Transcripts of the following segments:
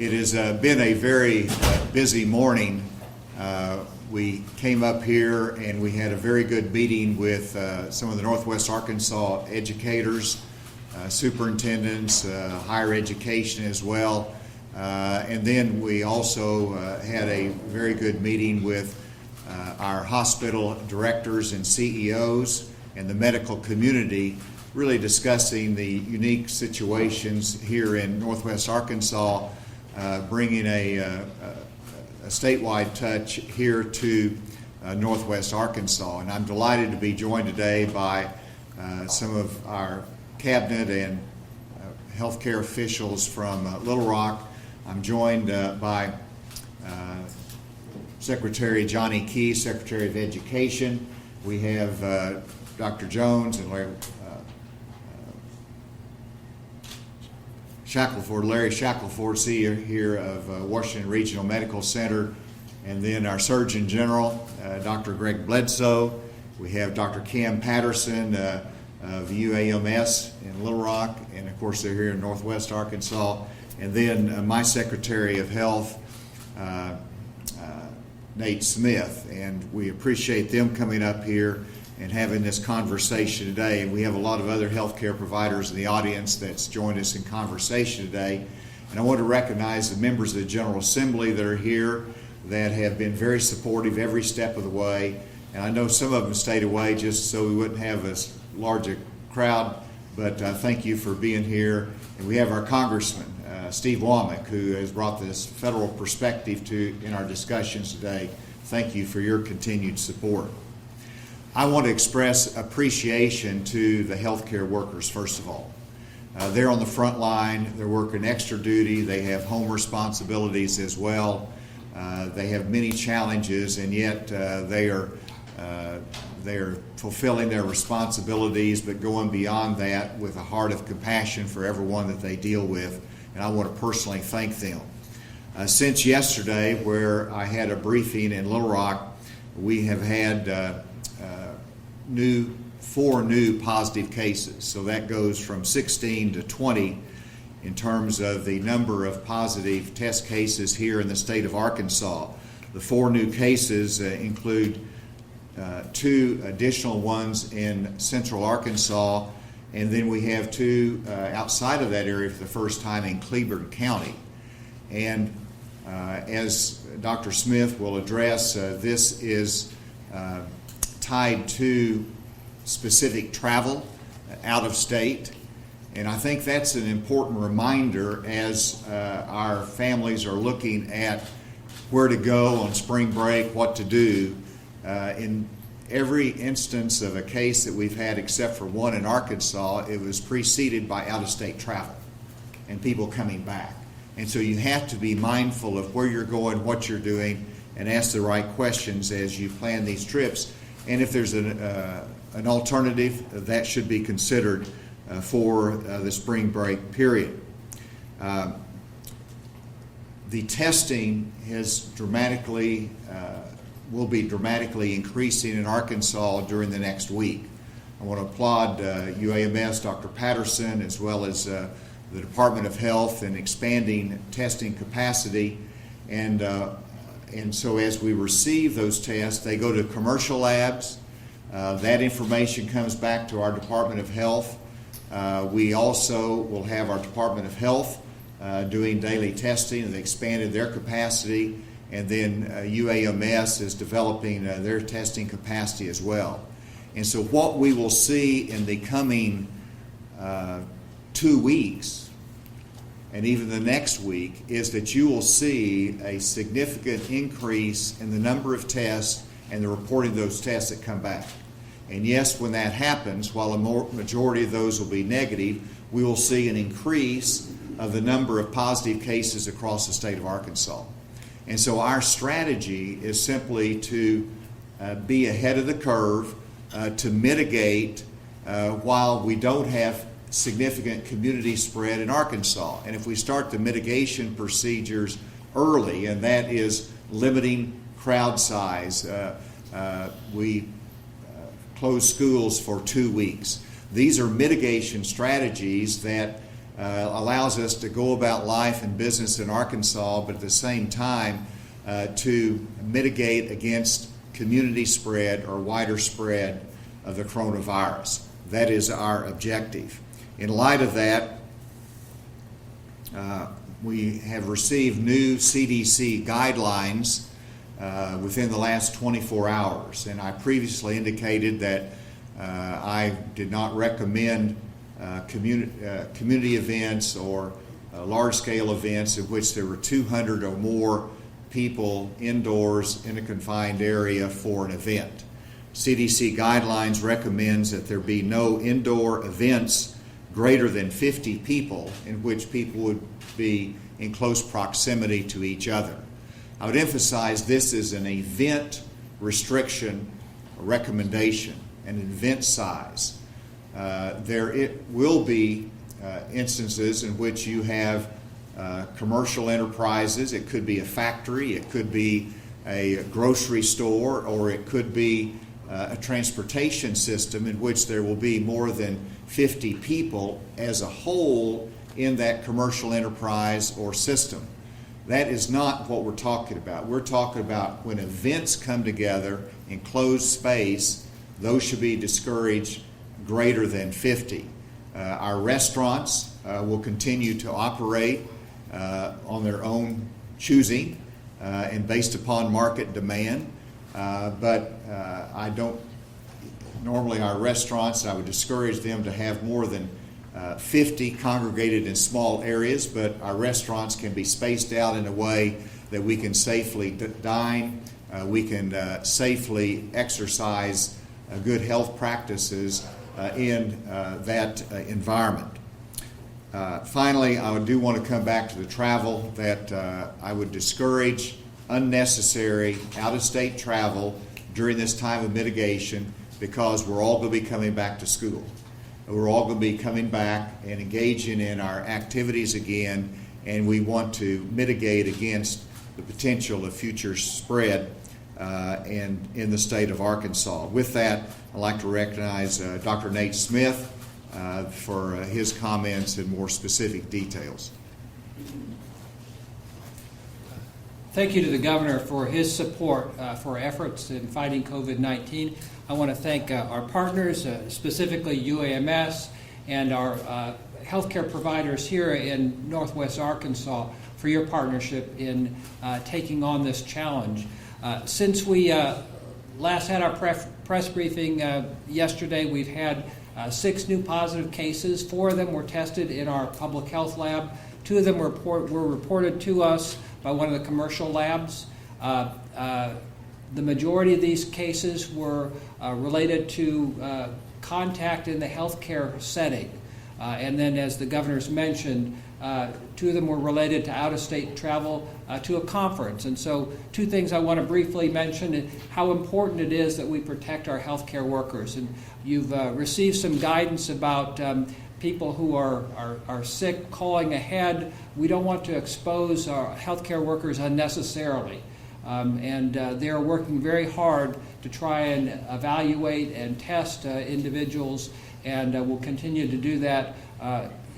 It has been a very busy morning. We came up here and we had a very good meeting with some of the Northwest Arkansas educators, superintendents, higher education as well. And then we also had a very good meeting with our hospital directors and CEOs and the medical community, really discussing the unique situations here in Northwest Arkansas, bringing a statewide touch here to Northwest Arkansas. And I'm delighted to be joined today by some of our cabinet and healthcare officials from Little Rock. I'm joined by Secretary Johnny Key, Secretary of Education. We have Dr. Jones and Larry Shackelford, CEO here of Washington Regional Medical Center, and then our Surgeon General, Dr. Greg Bledsoe. We have Dr. Cam Patterson of UAMS in Little Rock, and of course they're here in Northwest Arkansas. And then my Secretary of Health, Nate Smith, and we appreciate them coming up here and having this conversation today. And we have a lot of other healthcare providers in the audience that's joined us in conversation today. And I want to recognize the members of the General Assembly that are here that have been very supportive every step of the way. And I know some of them stayed away just so we wouldn't have as large a crowd, but thank you for being here. And we have our Congressman, Steve Womack, who has brought this federal perspective in our discussions today. Thank you for your continued support. I want to express appreciation to the healthcare workers, first of all. They're on the front line. They're working extra duty. They have home responsibilities as well. They have many challenges, and yet they are fulfilling their responsibilities, but going beyond that with a heart of compassion for everyone that they deal with. And I want to personally thank them. Since yesterday, where I had a briefing in Little Rock, we have had four new positive cases. So that goes from 16 to 20 in terms of the number of positive test cases here in the state of Arkansas. The four new cases include two additional ones in central Arkansas, and then we have two outside of that area for the first time in Cleburne County. And as Dr. Smith will address, this is tied to specific travel out of state. And I think that's an important reminder as our families are looking at where to go on spring break, what to do. In every instance of a case that we've had, except for one in Arkansas, it was preceded by out-of-state travel and people coming back. And so you have to be mindful of where you're going, what you're doing, and ask the right questions as you plan these trips. And if there's an alternative, that should be considered for the spring break period. The testing has will be dramatically increasing in Arkansas during the next week. I want to applaud UAMS, Dr. Patterson, as well as the Department of Health in expanding testing capacity. And so as we receive those tests, they go to commercial labs. That information comes back to our Department of Health. We also will have our Department of Health doing daily testing, and they expanded their capacity. And then UAMS is developing their testing capacity as well. And so what we will see in the coming 2 weeks, and even the next week, is that you will see a significant increase in the number of tests and the reporting of those tests that come back. And yes, when that happens, while a majority of those will be negative, we will see an increase of the number of positive cases across the state of Arkansas. And so our strategy is simply to be ahead of the curve, to mitigate while we don't have significant community spread in Arkansas. And if we start the mitigation procedures early, and that is limiting crowd size, we close schools for 2 weeks. These are mitigation strategies that allows us to go about life and business in Arkansas, but at the same time to mitigate against community spread or wider spread of the coronavirus. That is our objective. In light of that, we have received new CDC guidelines within the last 24 hours, and I previously indicated that I did not recommend community events or large-scale events in which there were 200 or more people indoors in a confined area for an event. CDC Guidelines recommends that there be no indoor events greater than 50 people in which people would be in close proximity to each other. I would emphasize this is an event restriction recommendation, an event size. There will be instances in which you have commercial enterprises. It could be a factory, it could be a grocery store, or it could be a transportation system in which there will be more than 50 people as a whole in that commercial enterprise or system. That is not what we're talking about. We're talking about when events come together in closed space, those should be discouraged greater than 50. Our restaurants will continue to operate on their own choosing and based upon market demand. But I don't, normally our restaurants, I would discourage them to have more than 50 congregated in small areas, but our restaurants can be spaced out in a way that we can safely dine, we can safely exercise good health practices in that environment. Finally, I do want to come back to the travel, that I would discourage unnecessary out-of-state travel during this time of mitigation, because we're all going to be coming back to school. We're all going to be coming back and engaging in our activities again, and we want to mitigate against the potential of future spread and in the state of Arkansas. With that, I'd like to recognize Dr. Nate Smith for his comments and more specific details. Thank you to the Governor for his support for efforts in fighting COVID-19. I want to thank our partners, specifically UAMS and our healthcare providers here in Northwest Arkansas, for your partnership in taking on this challenge. Since we last had our press briefing yesterday, we've had 6 new positive cases. 4 of them were tested in our public health lab. 2 of them were reported to us by one of the commercial labs. The majority of these cases were related to contact in the healthcare setting. And then, as the Governor's mentioned, 2 of them were related to out-of-state travel to a conference. And so 2 things I want to briefly mention: how important it is that we protect our healthcare workers. And you've received some guidance about people who are sick calling ahead. We don't want to expose our healthcare workers unnecessarily. And they're working very hard to try and evaluate and test individuals, and will continue to do that,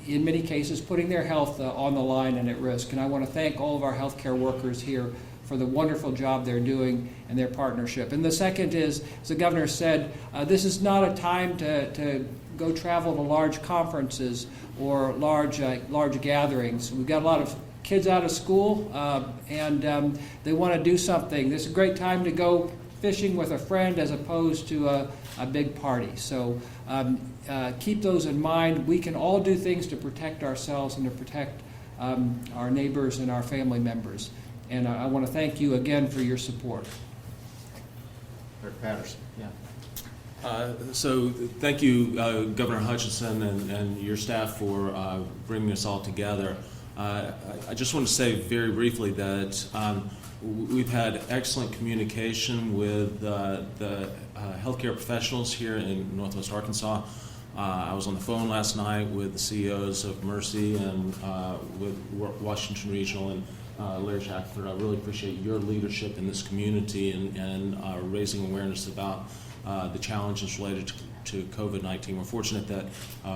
in many cases putting their health on the line and at risk. And I want to thank all of our healthcare workers here for the wonderful job they're doing and their partnership. And the second is, as the Governor said, this is not a time to go travel to large conferences or large gatherings. We've got a lot of kids out of school, and they want to do something. This is a great time to go fishing with a friend as opposed to a big party. So keep those in mind. We can all do things to protect ourselves and to protect our neighbors and our family members. And I want to thank you again for your support. Dr. Patterson. Yeah. So thank you, Governor Hutchinson and your staff for bringing us all together. I just want to say very briefly that we've had excellent communication with the healthcare professionals here in Northwest Arkansas. I was on the phone last night with the CEOs of Mercy and with Washington Regional and Larry Shackford. I really appreciate your leadership in this community and raising awareness about the challenges related to COVID-19. We're fortunate that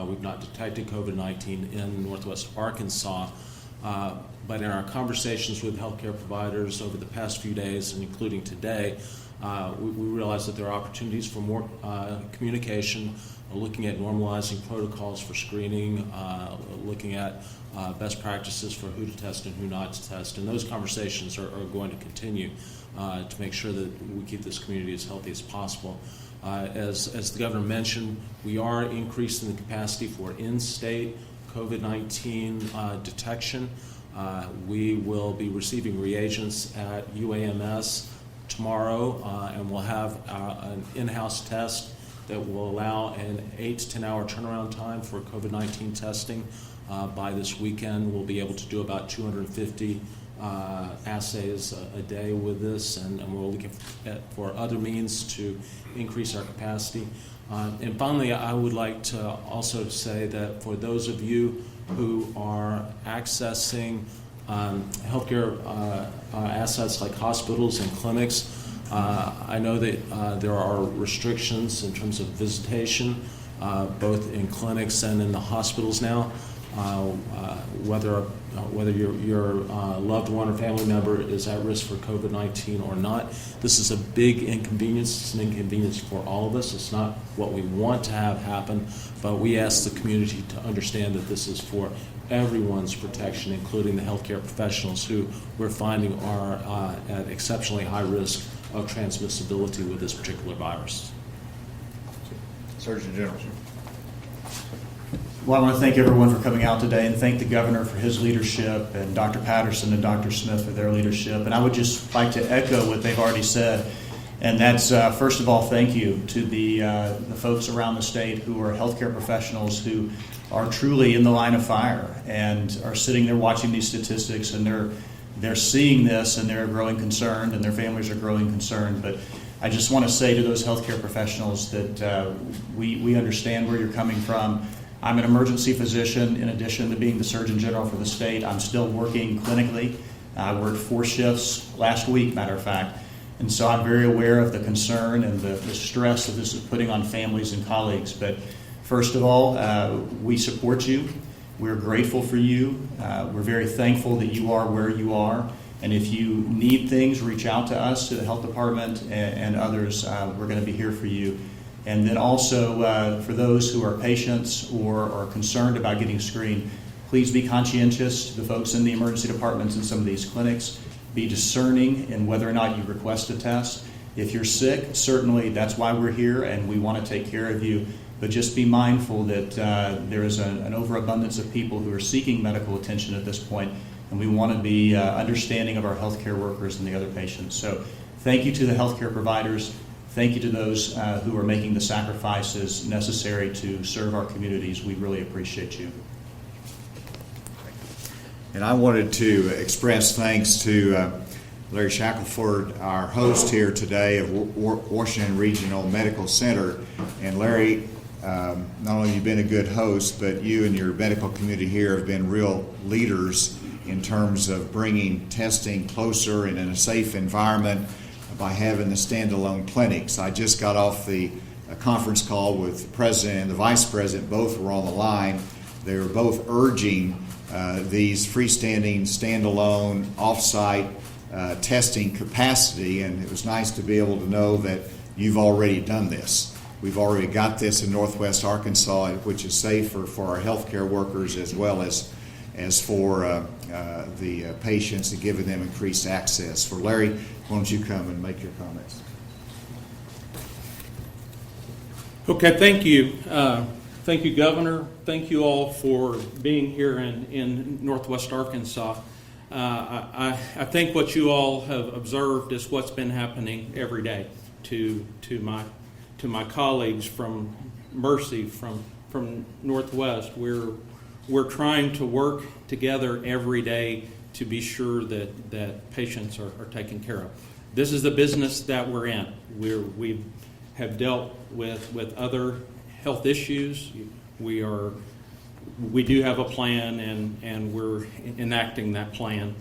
we've not detected COVID-19 in Northwest Arkansas, but in our conversations with healthcare providers over the past few days, and including today, we realize that there are opportunities for more communication, looking at normalizing protocols for screening, looking at best practices for who to test and who not to test. And those conversations are going to continue to make sure that we keep this community as healthy as possible. As the governor mentioned, we are increasing the capacity for in-state COVID-19 detection. We will be receiving reagents at UAMS tomorrow, and we'll have an in-house test that will allow an 8 to 10 hour turnaround time for COVID-19 testing. By this weekend, we'll be able to do about 250 assays a day with this, and we're looking for other means to increase our capacity. And finally, I would like to also say that for those of you who are accessing healthcare assets like hospitals and clinics, I know that there are restrictions in terms of visitation, both in clinics and in the hospitals now. Whether your loved one or family member is at risk for COVID-19 or not, this is a big inconvenience. It's an inconvenience for all of us. It's not what we want to have happen, but we ask the community to understand that this is for everyone's protection, including the healthcare professionals who we're finding are at exceptionally high risk of transmissibility with this particular virus. Surgeon General. Well, I want to thank everyone for coming out today and thank the governor for his leadership and Dr. Patterson and Dr. Smith for their leadership. And I would just like to echo what they've already said. And that's, first of all, thank you to the folks around the state who are healthcare professionals who are truly in the line of fire and are sitting there watching these statistics, and they're seeing this and they're growing concerned and their families are growing concerned. But I just want to say to those healthcare professionals that we understand where you're coming from. I'm an emergency physician in addition to being the Surgeon General for the state. I'm still working clinically. I worked 4 shifts last week, matter of fact. And so I'm very aware of the concern and the stress that this is putting on families and colleagues. But first of all, we support you. We're grateful for you. We're very thankful that you are where you are. And if you need things, reach out to us, to the health department and others. We're going to be here for you. And then also for those who are patients or are concerned about getting screened, please be conscientious to the folks in the emergency departments in some of these clinics. Be discerning in whether or not you request a test. If you're sick, certainly that's why we're here and we want to take care of you. But just be mindful that there is an overabundance of people who are seeking medical attention at this point, and we want to be understanding of our healthcare workers and the other patients. So thank you to the healthcare providers. Thank you to those who are making the sacrifices necessary to serve our communities. We really appreciate you. And I wanted to express thanks to Larry Shackelford, our host here today of Washington Regional Medical Center. And Larry, not only have you been a good host, but you and your medical community here have been real leaders in terms of bringing testing closer and in a safe environment by having the standalone clinics. I just got off the conference call with the president and the vice president. Both were on the line. They were both urging these freestanding, standalone, off-site testing capacity, and it was nice to be able to know that you've already done this. We've already got this in Northwest Arkansas, which is safer for our healthcare workers as well as for the patients and giving them increased access. For Larry, why don't you come and make your comments? Okay, thank you. Thank you, Governor. Thank you all for being here in Northwest Arkansas. I think what you all have observed is what's been happening every day to my colleagues from Mercy, from Northwest. We're trying to work together every day to be sure that patients are taken care of. This is the business that we're in. We have dealt with other health issues. We do have a plan, and we're enacting that plan.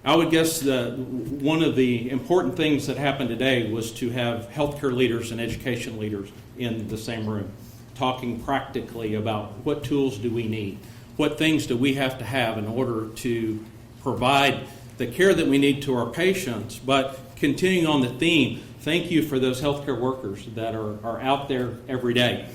I would guess one of the important things that happened today was to have healthcare leaders and education leaders in the same room, talking practically about what tools do we need, what things do we have to have in order to provide the care that we need to our patients. But continuing on the theme, thank you for those healthcare workers that are out there every day.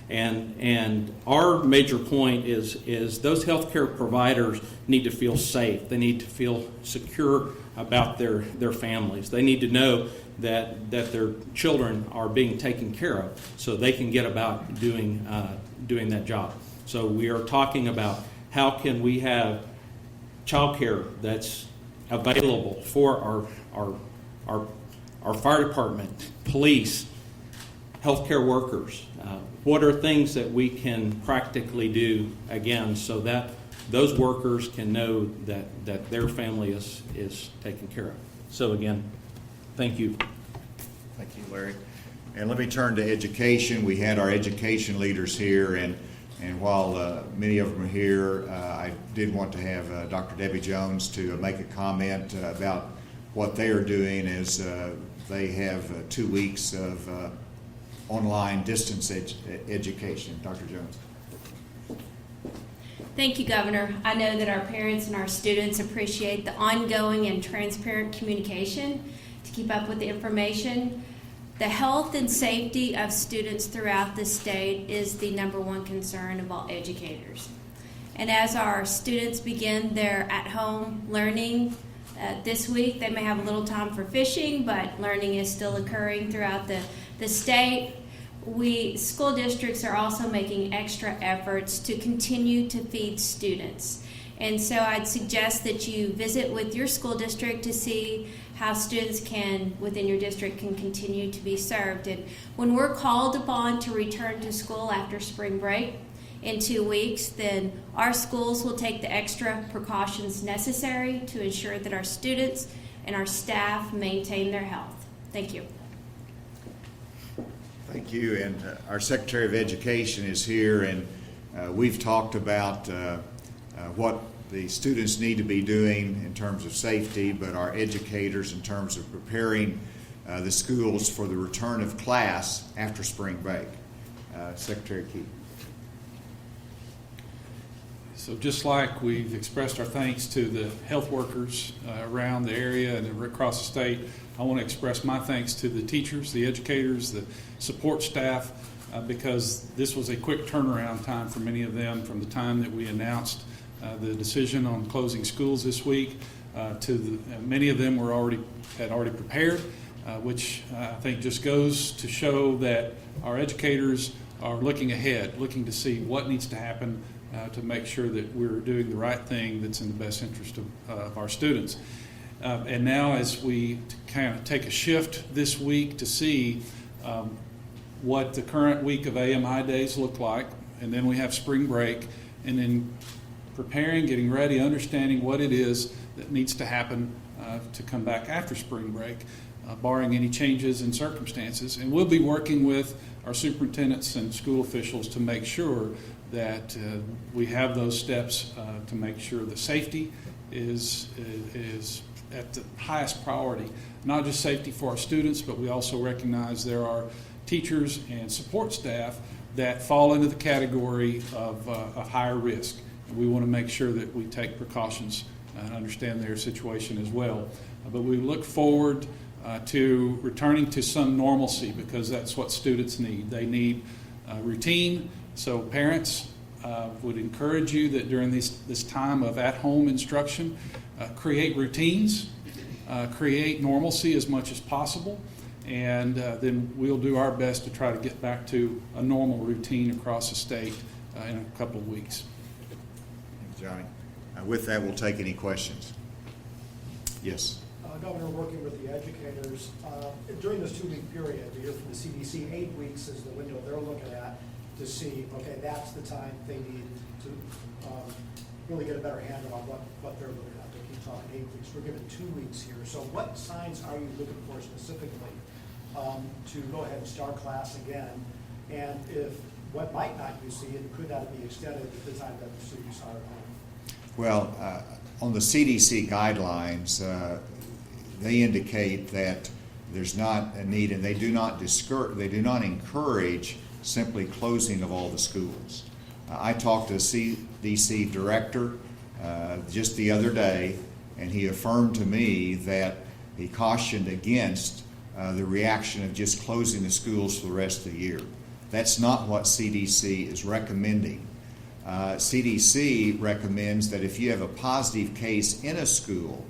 And our major point is those healthcare providers need to feel safe. They need to feel secure about their families. They need to know that their children are being taken care of so they can get about doing that job. So we are talking about how can we have child care that's available for our fire department, police, healthcare workers. What are things that we can practically do, again, so that those workers can know that their family is taken care of. So again, thank you. Thank you, Larry. And let me turn to education. We had our education leaders here, and while many of them are here, I did want to have Dr. Debbie Jones to make a comment about what they are doing as they have 2 weeks of online distance education. Dr. Jones. Thank you, Governor. I know that our parents and our students appreciate the ongoing and transparent communication to keep up with the information. The health and safety of students throughout the state is the #1 concern of all educators. And as our students begin their at-home learning this week, they may have a little time for fishing, but learning is still occurring throughout the state. School districts are also making extra efforts to continue to feed students. And so I'd suggest that you visit with your school district to see how students within your district can continue to be served. And when we're called upon to return to school after spring break in 2 weeks, then our schools will take the extra precautions necessary to ensure that our students and our staff maintain their health. Thank you. Thank you. And our Secretary of Education is here, and we've talked about what the students need to be doing in terms of safety, but our educators in terms of preparing the schools for the return of class after spring break. Secretary Key. So just like we've expressed our thanks to the health workers around the area and across the state, I want to express my thanks to the teachers, the educators, the support staff, because this was a quick turnaround time for many of them from the time that we announced the decision on closing schools this week many of them had already prepared, which I think just goes to show that our educators are looking ahead, looking to see what needs to happen to make sure that we're doing the right thing that's in the best interest of our students. And now as we kind of take a shift this week to see what the current week of AMI days look like, and then we have spring break, and then preparing, getting ready, understanding what it is that needs to happen to come back after spring break, barring any changes in circumstances. And we'll be working with our superintendents and school officials to make sure that we have those steps to make sure the safety is at the highest priority. Not just safety for our students, but we also recognize there are teachers and support staff that fall into the category of higher risk. And we want to make sure that we take precautions and understand their situation as well. But we look forward to returning to some normalcy, because that's what students need. They need routine. So parents would encourage you that during this time of at-home instruction, create routines, create normalcy as much as possible, and then we'll do our best to try to get back to a normal routine across the state in a couple of weeks. Thank you, Johnny. With that, we'll take any questions. Yes. Governor, working with the educators, during this 2-week period, we hear from the CDC, 8 weeks is the window they're looking at to see, okay, that's the time they need to really get a better handle on what they're looking at. They keep talking 8 weeks. We're given 2 weeks here. So what signs are you looking for specifically to go ahead and start class again? And if what might not you see, and could that be extended at the time that the students are at home? Well, On the CDC guidelines, they indicate that there's not a need, and they do not encourage simply closing of all the schools. I talked to the CDC director just the other day, and he affirmed to me that he cautioned against the reaction of just closing the schools for the rest of the year. That's not what CDC is recommending. CDC recommends that if you have a positive case in a school,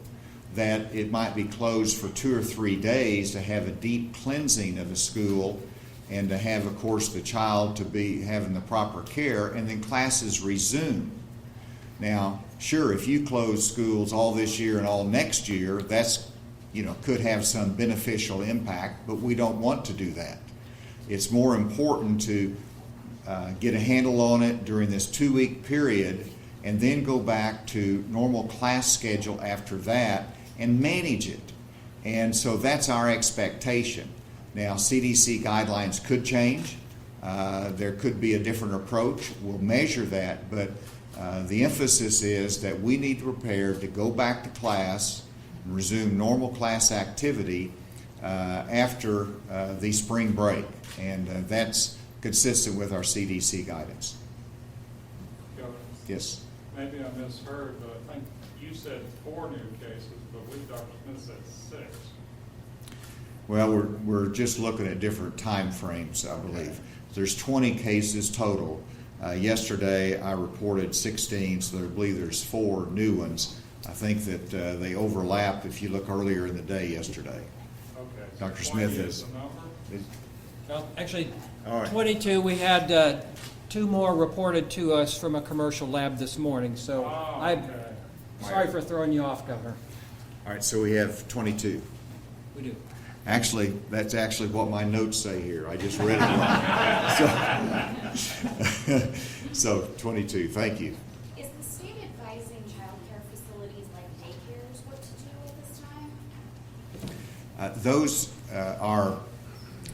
that it might be closed for 2 or 3 days to have a deep cleansing of the school and to have, of course, the child to be having the proper care, and then classes resume. Now, sure, if you close schools all this year and all next year, that's, could have some beneficial impact, but we don't want to do that. It's more important to get a handle on it during this 2-week period and then go back to normal class schedule after that and manage it. And so that's our expectation. Now, CDC guidelines could change. There could be a different approach. We'll measure that, but the emphasis is that we need to prepare to go back to class and resume normal class activity after the spring break. And that's consistent with our CDC guidance. Governor, Yes. maybe I misheard, but I think you said 4 new cases, but we, Dr. Smith, said 6. Well, we're just looking at different time frames, I believe. Okay. There's 20 cases total. Yesterday, I reported 16, so I believe there's 4 new ones. I think that they overlap if you look earlier in the day yesterday. Okay. So Dr. 20 Smith is the number? Well, actually, All right. 22, we had 2 more reported to us from a commercial lab this morning, so Oh, I'm okay. sorry for throwing you off, Governor. All right, so we have 22. We do. Actually, that's actually what my notes say here. I just read it. So 22, thank you. Is the state advising child care facilities like daycares what to do at this time? Those are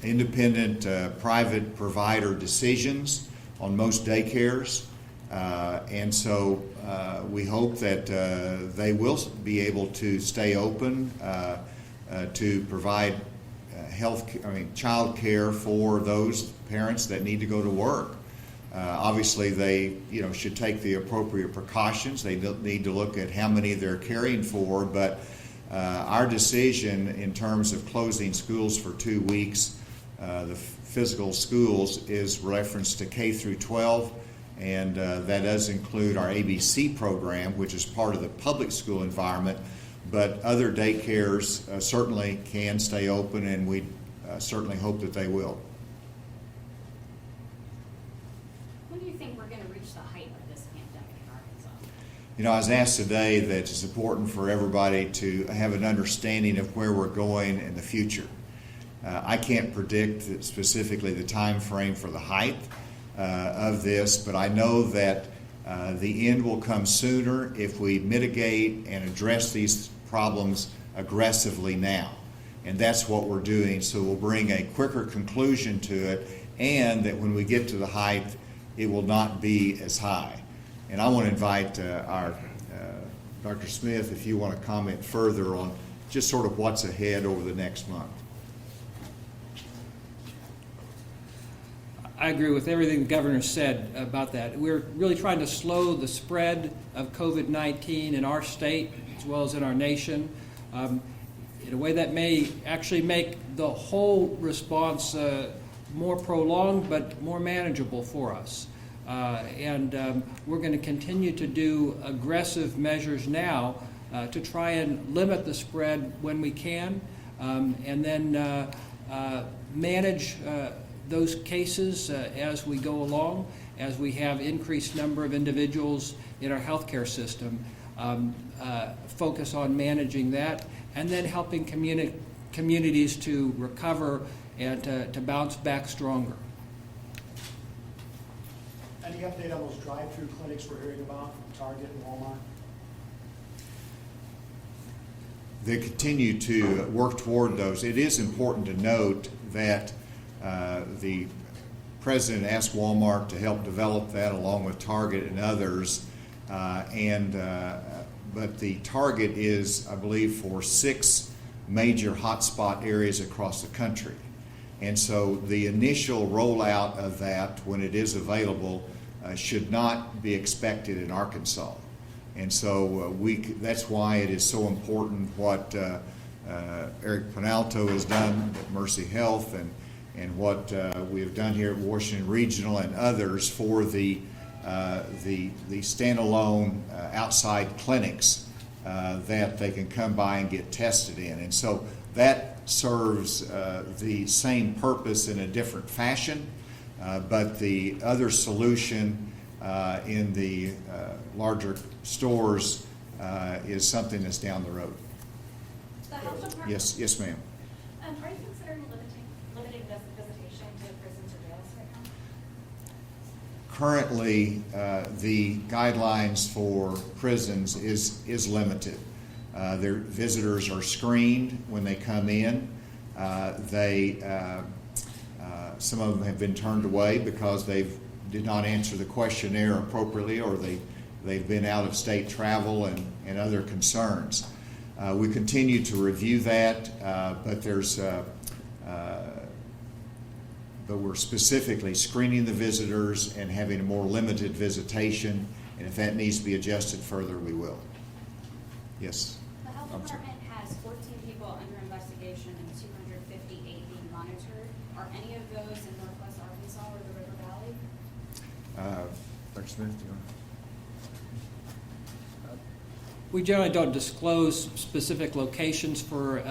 independent private provider decisions on most daycares. And so we hope that they will be able to stay open to provide child care for those parents that need to go to work. Obviously, they should take the appropriate precautions. They need to look at how many they're caring for, but our decision in terms of closing schools for 2 weeks, the physical schools, is reference to K through 12, and that does include our ABC program, which is part of the public school environment, but other daycares certainly can stay open, and we certainly hope that they will. When do you think we're going to reach the height of this pandemic in Arkansas? I was asked today that it's important for everybody to have an understanding of where we're going in the future. I can't predict specifically the time frame for the height of this, but I know that the end will come sooner if we mitigate and address these problems aggressively now. And that's what we're doing, so we'll bring a quicker conclusion to it, and that when we get to the height, it will not be as high. And I want to invite our Dr. Smith, if you want to comment further on just sort of what's ahead over the next month. I agree with everything the Governor said about that. We're really trying to slow the spread of COVID-19 in our state as well as in our nation in a way that may actually make the whole response more prolonged but more manageable for us. And we're going to continue to do aggressive measures now to try and limit the spread when we can, and then manage those cases as we go along, as we have increased number of individuals in our healthcare system, focus on managing that, and then helping communities to recover and to bounce back stronger. Any update on those drive-through clinics we're hearing about from Target and Walmart? They continue to work toward those. It is important to note that the President asked Walmart to help develop that along with Target and others, and but the target is, I believe, for 6 major hotspot areas across the country. And so the initial rollout of that, when it is available, should not be expected in Arkansas. And so that's why it is so important what Eric Penalto has done at Mercy Health and what we have done here at Washington Regional and others for the standalone outside clinics that they can come by and get tested in. And so that serves the same purpose in a different fashion, but the other solution in the larger stores is something that's down the road. The health department. Yes, ma'am. Are you considering limiting visitation to prisons or jails right now? Currently, the guidelines for prisons is limited. Their visitors are screened when they come in. Some of them have been turned away because they did not answer the questionnaire appropriately, or they've been out of state travel and other concerns. We continue to review that, but we're specifically screening the visitors and having a more limited visitation, and if that needs to be adjusted further, we will. Yes? The health I'm sorry. department has 14 people under investigation and 258 being monitored. Are any of those in Northwest Arkansas or the River Valley? Dr. Smith, do you want to? We generally don't disclose specific locations for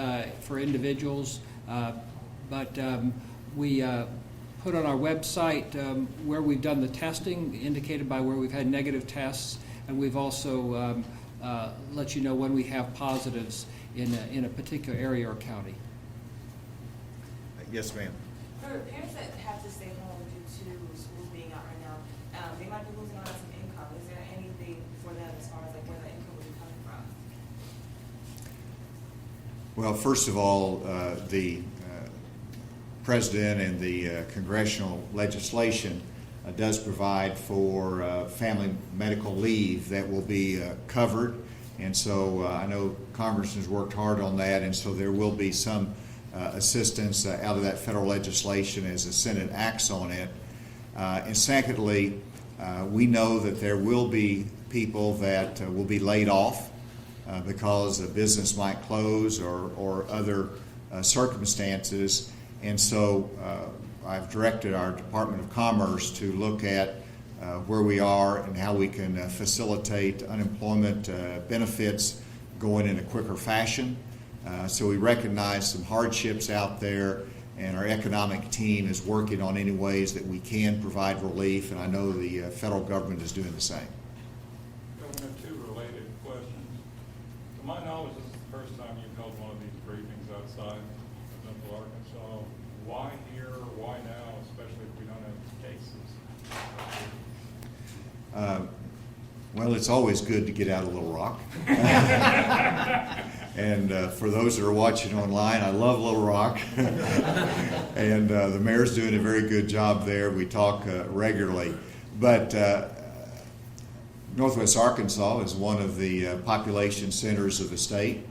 individuals, but we put on our website where we've done the testing, indicated by where we've had negative tests, and we've also let you know when we have positives in a particular area or county. Yes, ma'am. For parents that have to stay home due to schools being out right now, they might be losing out on some income. Is there anything for them as far as like where the income would be coming from? Well, first of all, the President and the congressional legislation does provide for family medical leave that will be covered. And so I know Congress has worked hard on that, and so there will be some assistance out of that federal legislation as the Senate acts on it. And secondly, we know that there will be people that will be laid off because a business might close or other circumstances. And so I've directed our Department of Commerce to look at where we are and how we can facilitate unemployment benefits going in a quicker fashion. So we recognize some hardships out there, and our economic team is working on any ways that we can provide relief, and I know the federal government is doing the same. Governor, 2 related questions. To my knowledge, this is the first time you've held one of these briefings outside of Central Arkansas. Why here? Why now, especially if we don't have cases? Well, it's always good to get out of Little Rock. And for those that are watching online, I love Little Rock. And the mayor's doing a very good job there. We talk regularly. But Northwest Arkansas is one of the population centers of the state.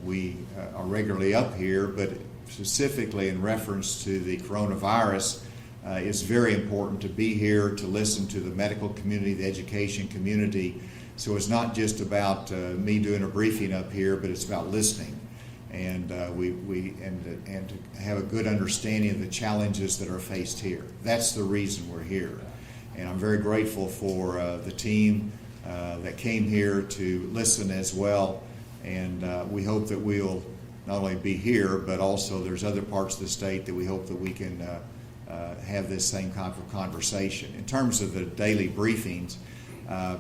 We are regularly up here, but specifically in reference to the coronavirus, it's very important to be here to listen to the medical community, the education community. So it's not just about me doing a briefing up here, but it's about listening, and and to have a good understanding of the challenges that are faced here. That's the reason we're here, and I'm very grateful for the team that came here to listen as well. And we hope that we'll not only be here, but also there's other parts of the state that we hope that we can have this same kind of conversation. In terms of the daily briefings, I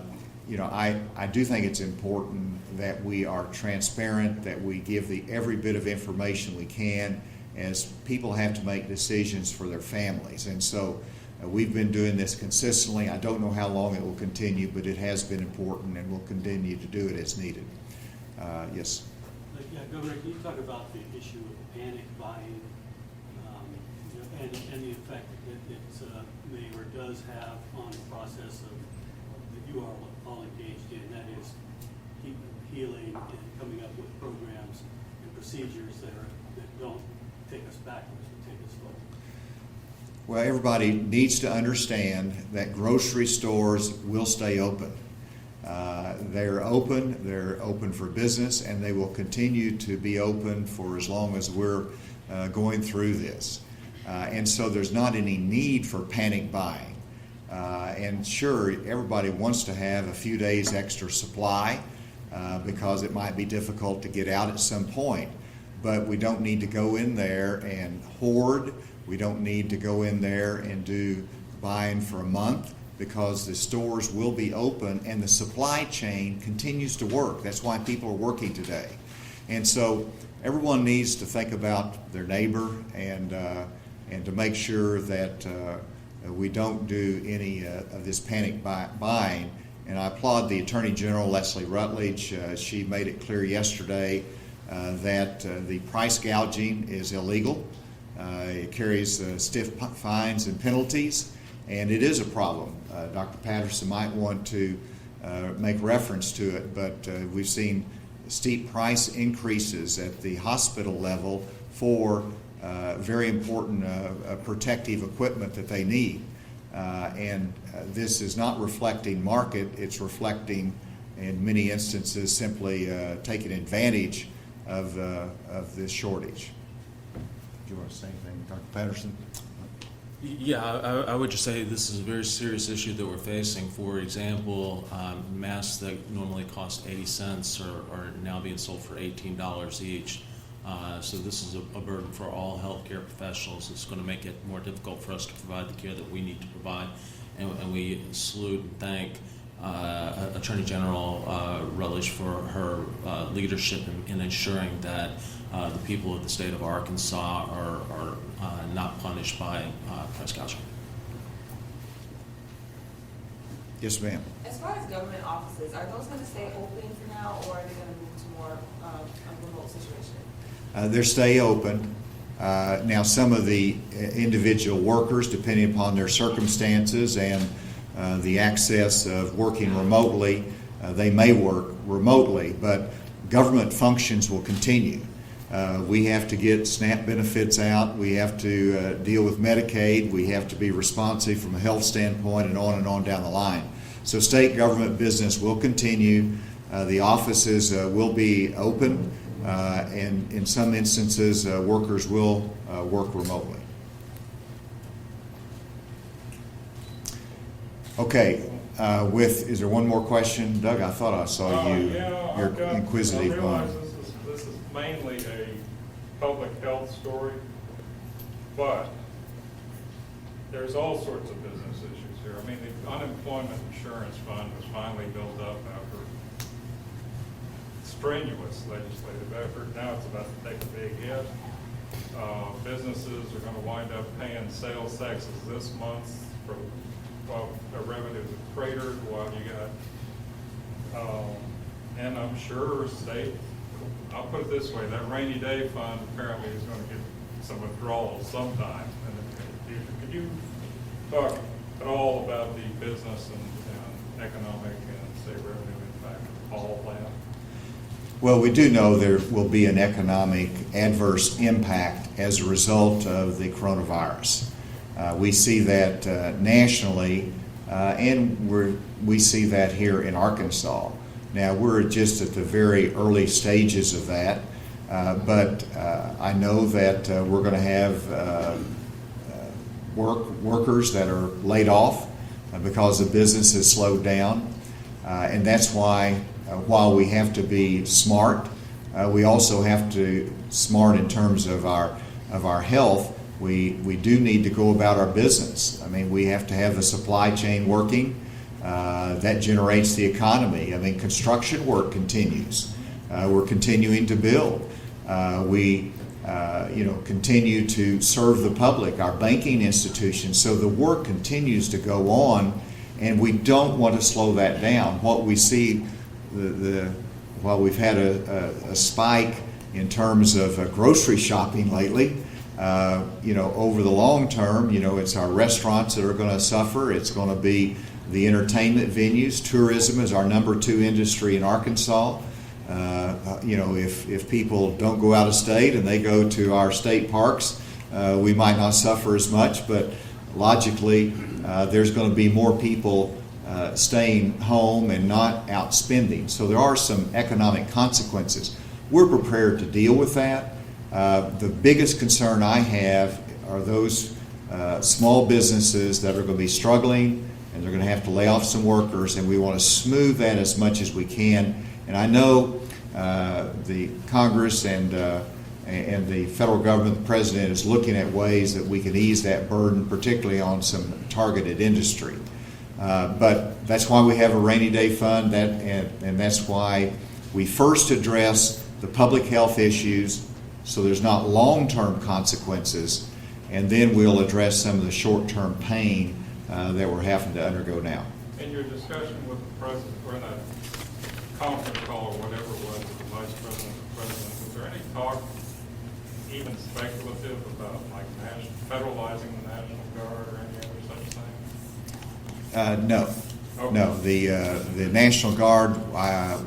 do think it's important that we are transparent, that we give every bit of information we can, as people have to make decisions for their families. And so we've been doing this consistently. I don't know how long it will continue, but it has been important, and we'll continue to do it as needed. Yes? Yeah, Governor, can you talk about the issue of panic buying and the effect that it may or does have on the process that you are all engaged in, that is healing and coming up with programs and procedures that don't take us backwards, but take us forward. Well, everybody needs to understand that grocery stores will stay open. They're open for business, and they will continue to be open for as long as we're going through this. And so there's not any need for panic buying. And sure, everybody wants to have a few days extra supply because it might be difficult to get out at some point. But we don't need to go in there and hoard. We don't need to go in there and do buying for a month, because the stores will be open and the supply chain continues to work. That's why people are working today. And so everyone needs to think about their neighbor and to make sure that we don't do any of this panic buying. And I applaud the Attorney General, Leslie Rutledge. She made it clear yesterday that the price gouging is illegal. It carries stiff fines and penalties, and it is a problem. Dr. Patterson might want to make reference to it, but we've seen steep price increases at the hospital level for very important protective equipment that they need. And this is not reflecting market, it's reflecting, in many instances, simply taking advantage of this shortage. Do you want to say anything, Dr. Patterson? Yeah, I would just say this is a very serious issue that we're facing. For example, masks that normally cost 80 cents are now being sold for $18 each. So this is a burden for all healthcare professionals. It's going to make it more difficult for us to provide the care that we need to provide. And we salute and thank Attorney General Rutledge for her leadership in ensuring that the people of the state of Arkansas are not punished by price gouging. Yes, ma'am. As far as government offices, are those going to stay open for now, or are they going to move to more a remote situation? They're stay open. Now, some of the individual workers, depending upon their circumstances and the access of working remotely, they may work remotely, but government functions will continue. We have to get SNAP benefits out. We have to deal with Medicaid. We have to be responsive from a health standpoint, and on down the line. So state government business will continue. The offices will be open, and in some instances, workers will work remotely. Okay. Is there one more question, Doug? I thought I saw you. Yeah, You're inquisitive. I realize this is mainly a public health story, but there's all sorts of business issues here. I mean, the unemployment insurance fund was finally built up after strenuous legislative effort. Now it's about to take a big hit. Businesses are going to wind up paying sales taxes this month for their revenues have cratered while you got, and I'm sure I'll put it this way, that rainy day fund apparently is going to get some withdrawals sometime in the future. Could you talk at all about the business and economic and, say, revenue impact of all that? Well, we do know there will be an economic adverse impact as a result of the coronavirus. We see that nationally, and we see that here in Arkansas. Now, we're just at the very early stages of that, but I know that we're going to have workers that are laid off because the business has slowed down, and that's why, while we have to be smart, we also have to smart in terms of our health. We do need to go about our business. I mean, we have to have the supply chain working. That generates the economy. I mean, construction work continues. We're continuing to build. We continue to serve the public, our banking institutions. So the work continues to go on, and we don't want to slow that down. What we see, while we've had a spike in terms of grocery shopping lately, over the long term, it's our restaurants that are going to suffer. It's going to be the entertainment venues. Tourism is our number 2 industry in Arkansas. if people don't go out of state and they go to our state parks, we might not suffer as much, but logically, there's going to be more people staying home and not out spending. So there are some economic consequences. We're prepared to deal with that. The biggest concern I have are those small businesses that are going to be struggling, and they're going to have to lay off some workers, and we want to smooth that as much as we can. And I know the Congress and the federal government, the president, is looking at ways that we can ease that burden, particularly on some targeted industry. But that's why we have a rainy day fund, and that's why we first address the public health issues so there's not long-term consequences, and then we'll address some of the short-term pain that we're having to undergo now. In your discussion with the president, or in that conference call or whatever it was with the vice president and the president, was there any talk, even speculative, about like federalizing the National Guard or any other such thing? No. Okay. No. The National Guard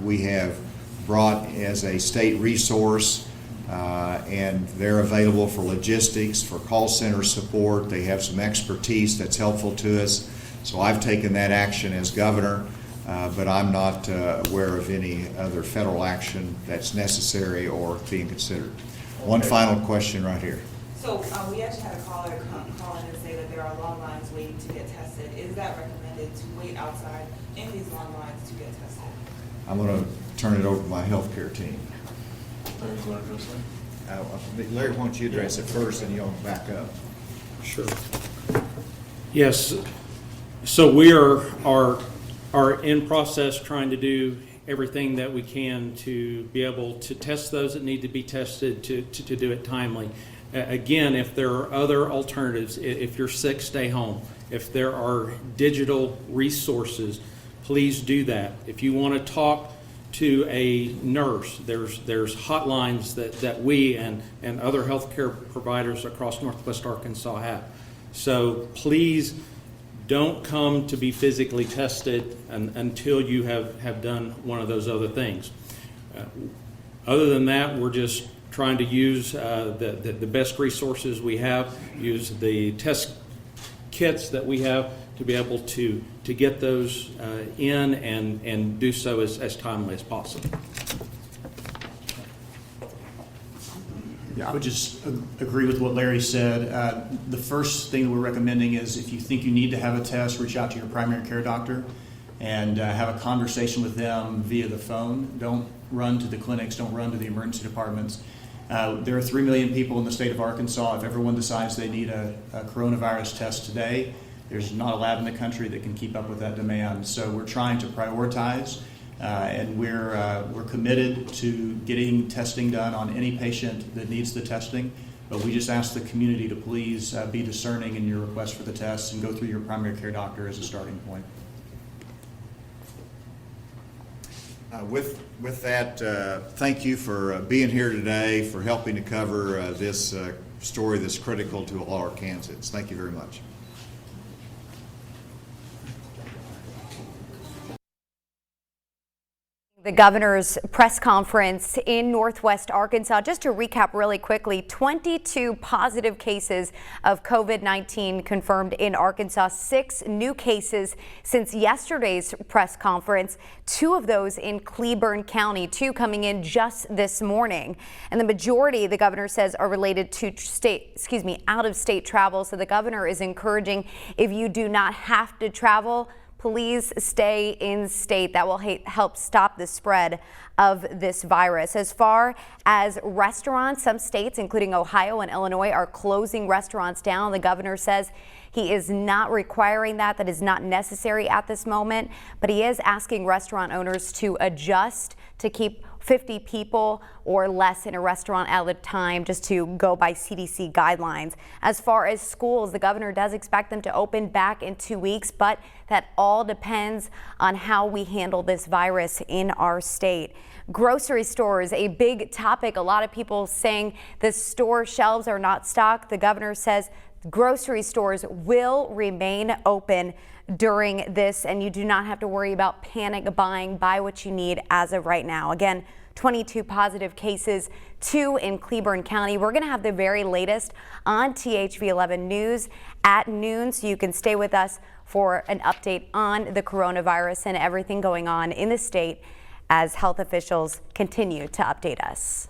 we have brought as a state resource, and they're available for logistics, for call center support. They have some expertise that's helpful to us. So I've taken that action as governor, but I'm not aware of any other federal action that's necessary or being considered. One final question right here. So we actually had a caller call in and say that there are long lines waiting to get tested. Is that recommended to wait outside in these long lines to get tested? I'm going to turn it over to my healthcare team. Larry, you want to address that? Larry, why don't you address it first, and you'll back up. Sure. Yes. So we are in process trying to do everything that we can to be able to test those that need to be tested, to do it timely. Again, if there are other alternatives, if you're sick, stay home. If there are digital resources, please do that. If you want to talk to a nurse, there's hotlines that we and other healthcare providers across Northwest Arkansas have. So please don't come to be physically tested until you have done one of those other things. Other than that, we're just trying to use the best resources we have, use the test kits that we have to be able to get those in and do so as timely as possible. Yeah, I would just agree with what Larry said. The first thing we're recommending is if you think you need to have a test, reach out to your primary care doctor and have a conversation with them via the phone. Don't run to the clinics, don't run to the emergency departments. There are 3 million people in the state of Arkansas. If everyone decides they need a coronavirus test today, there's not a lab in the country that can keep up with that demand. So we're trying to prioritize, and we're committed to getting testing done on any patient that needs the testing. But we just ask the community to please be discerning in your request for the tests and go through your primary care doctor as a starting point. With that, thank you for being here today, for helping to cover this story that's critical to all Arkansans. Thank you very much. The governor's press conference in Northwest Arkansas. Just to recap really quickly, 22 positive cases of COVID-19 confirmed in Arkansas, 6 new cases since yesterday's press conference, 2 of those in Cleburne County, 2 coming in just this morning. And the majority, the governor says, are related to out-of-state travel. So the governor is encouraging, if you do not have to travel, please stay in state. That will help stop the spread of this virus. As far as restaurants, some states, including Ohio and Illinois, are closing restaurants down. The governor says he is not requiring that. That is not necessary at this moment, but he is asking restaurant owners to adjust to keep 50 people or less in a restaurant at a time, just to go by CDC guidelines. As far as schools, the governor does expect them to open back in 2 weeks, but that all depends on how we handle this virus in our state. Grocery stores, a big topic. A lot of people saying the store shelves are not stocked. The governor says grocery stores will remain open during this, and you do not have to worry about panic buying. Buy what you need as of right now. Again, 22 positive cases, 2 in Cleburne County. We're going to have the very latest on THV11 News at noon, so you can stay with us for an update on the coronavirus and everything going on in the state as health officials continue to update us.